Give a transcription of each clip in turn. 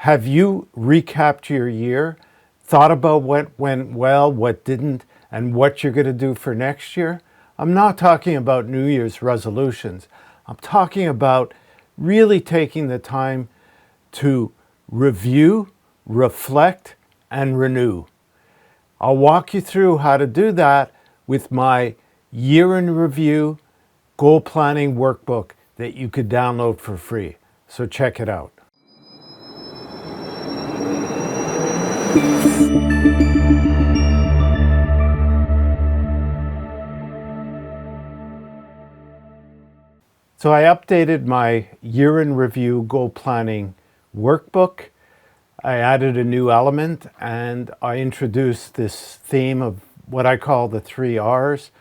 Have you recapped your year, thought about what went well, what didn't, and what you're going to do for next year? I'm not talking about New Year's resolutions. I'm talking about really taking the time to review, reflect, and renew. I'll walk you through how to do that with my year in review goal planning workbook that you could download for free. So check it out. So I updated my year in review goal planning workbook. I added a new element and I introduced this theme of what I call the 3 R's: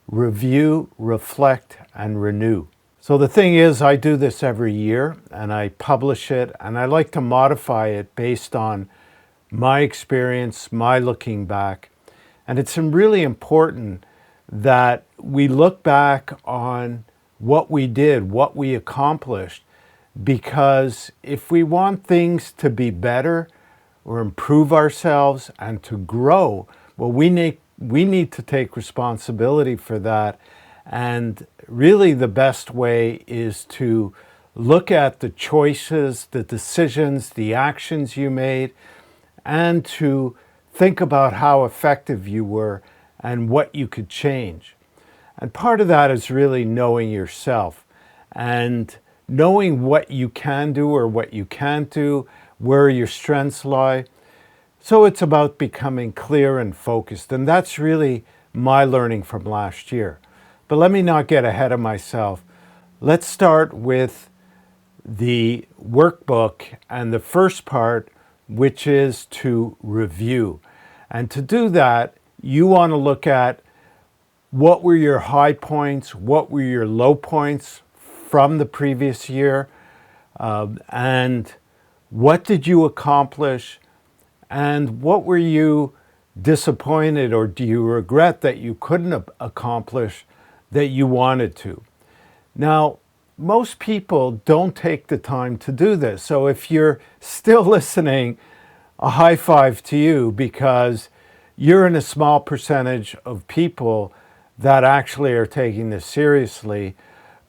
review, reflect, and renew. So the thing is, I do this every year and I publish it, and I like to modify it based on my experience, my looking back. And it's really important that we look back on what we did, what we accomplished, because if we want things to be better or improve ourselves and to grow, well, we need to take responsibility for that. And really the best way is to look at the choices, the decisions, the actions you made, and to think about how effective you were and what you could change. And part of that is really knowing yourself and knowing what you can do or what you can't do, where your strengths lie. So it's about becoming clear and focused. And that's really my learning from last year. But let me not get ahead of myself. Let's start with the workbook and the first part, which is to review. And to do that, you want to look at what were your high points, what were your low points from the previous year, and what did you accomplish, and what were you disappointed or do you regret that you couldn't accomplish that you wanted to. Now, most people don't take the time to do this. So if you're still listening, a high five to you, because you're in a small percentage of people that actually are taking this seriously.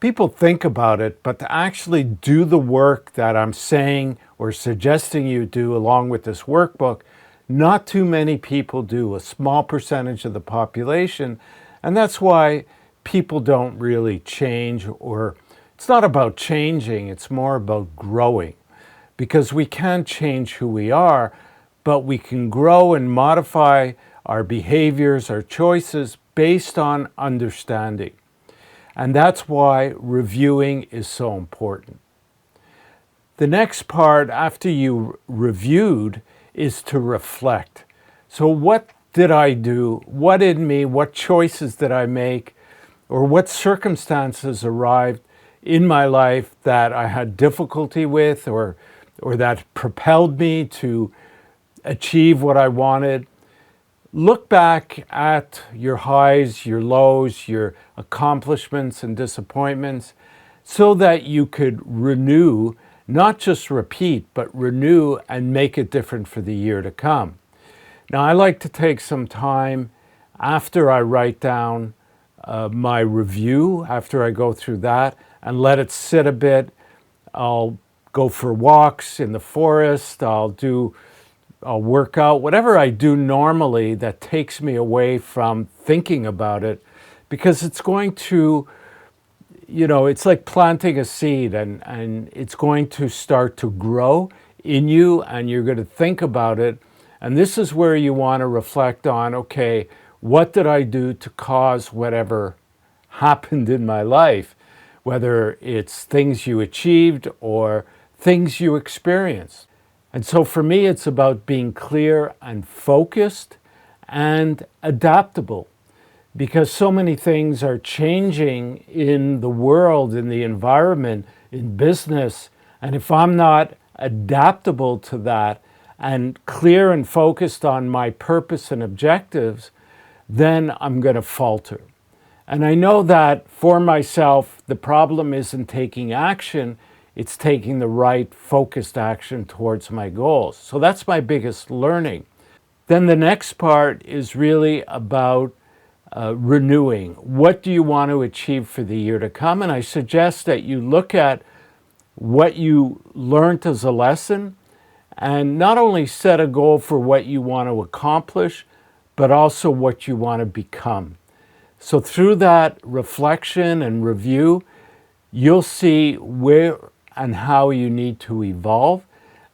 People think about it, but to actually do the work that I'm saying or suggesting you do along with this workbook, not too many people do, a small percentage of the population. And that's why people don't really change, or it's not about changing, it's more about growing. Because we can't change who we are, but we can grow and modify our behaviors, our choices based on understanding. And that's why reviewing is so important. The next part after you reviewed is to reflect. So what did I do? What in me? What choices did I make? Or what circumstances arrived in my life that I had difficulty with, or that propelled me to achieve what I wanted? Look back at your highs, your lows, your accomplishments and disappointments, so that you could renew, not just repeat, but renew and make it different for the year to come. Now, I like to take some time after I write down my review, after I go through that, and let it sit a bit. I'll go for walks in the forest, I'll work out, whatever I do normally that takes me away from thinking about it, because it's going to, it's like planting a seed, and it's going to start to grow in you, and you're going to think about it. And this is where you want to reflect on, okay, what did I do to cause whatever happened in my life, whether it's things you achieved or things you experienced. And so for me, it's about being clear and focused and adaptable, because so many things are changing in the world, in the environment, in business. And if I'm not adaptable to that and clear and focused on my purpose and objectives, then I'm going to falter. And I know that for myself, the problem isn't taking action, it's taking the right focused action towards my goals. So that's my biggest learning. Then the next part is really about renewing. What do you want to achieve for the year to come? And I suggest that you look at what you learned as a lesson and not only set a goal for what you want to accomplish, but also what you want to become. So through that reflection and review, you'll see where and how you need to evolve.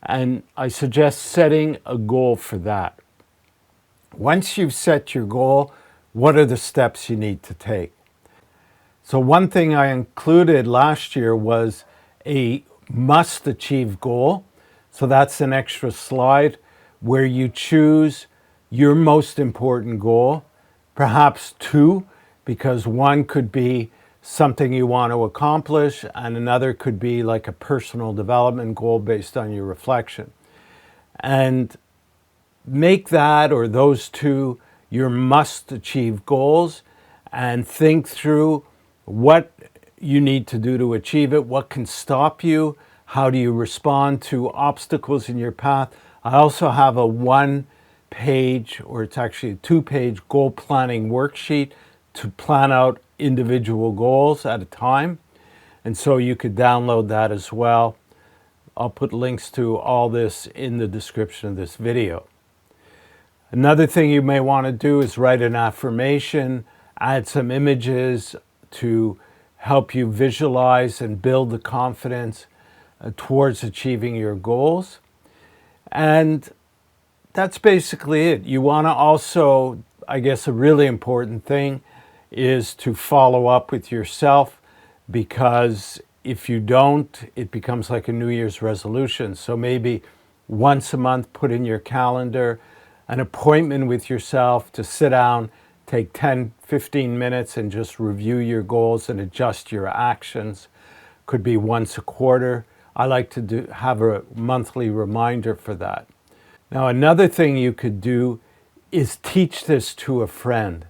And I suggest setting a goal for that. Once you've set your goal, what are the steps you need to take? So one thing I included last year was a must-achieve goal. So that's an extra slide where you choose your most important goal, perhaps two, because one could be something you want to accomplish and another could be like a personal development goal based on your reflection. And make that or those two your must-achieve goals and think through what you need to do to achieve it, what can stop you, how do you respond to obstacles in your path. I also have a one-page, or it's actually a two-page goal planning worksheet to plan out individual goals at a time. And so you could download that as well. I'll put links to all this in the description of this video. Another thing you may want to do is write an affirmation, add some images to help you visualize and build the confidence towards achieving your goals. And that's basically it. You want to also, I guess a really important thing is to follow up with yourself, because if you don't, it becomes like a New Year's resolution. So maybe once a month, put in your calendar an appointment with yourself to sit down, take 10, 15 minutes and just review your goals and adjust your actions. Could be once a quarter. I like to have a monthly reminder for that. Now, another thing you could do is teach this to a friend,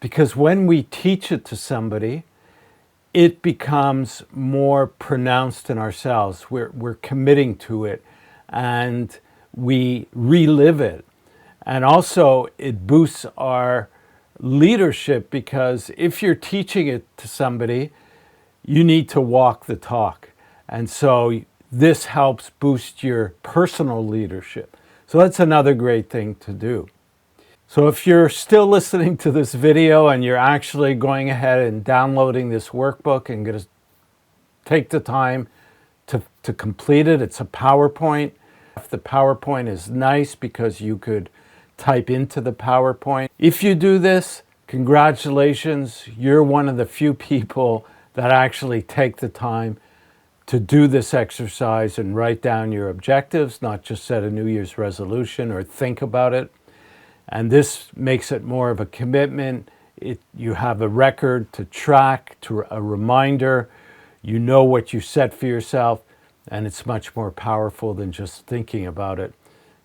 because when we teach it to somebody, it becomes more pronounced in ourselves. We're committing to it and we relive it. And also it boosts our leadership, because if you're teaching it to somebody, you need to walk the talk. And so this helps boost your personal leadership. So that's another great thing to do. So if you're still listening to this video and you're actually going ahead and downloading this workbook and going to take the time to complete it, it's a PowerPoint. The PowerPoint is nice because you could type into the PowerPoint. If you do this, congratulations, you're one of the few people that actually take the time to do this exercise and write down your objectives, not just set a New Year's resolution or think about it. And this makes it more of a commitment. You have a record to track, to a reminder. You know what you set for yourself, and it's much more powerful than just thinking about it,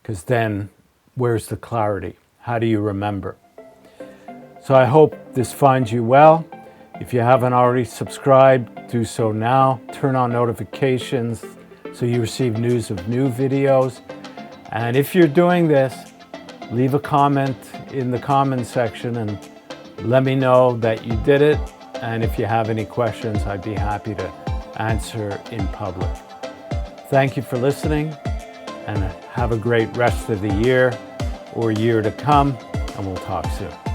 because then where's the clarity? How do you remember? So I hope this finds you well. If you haven't already subscribed, do so now. Turn on notifications so you receive news of new videos. And if you're doing this, leave a comment in the comment section and let me know that you did it. And if you have any questions, I'd be happy to answer in public. Thank you for listening, and have a great rest of the year or year to come, and we'll talk soon.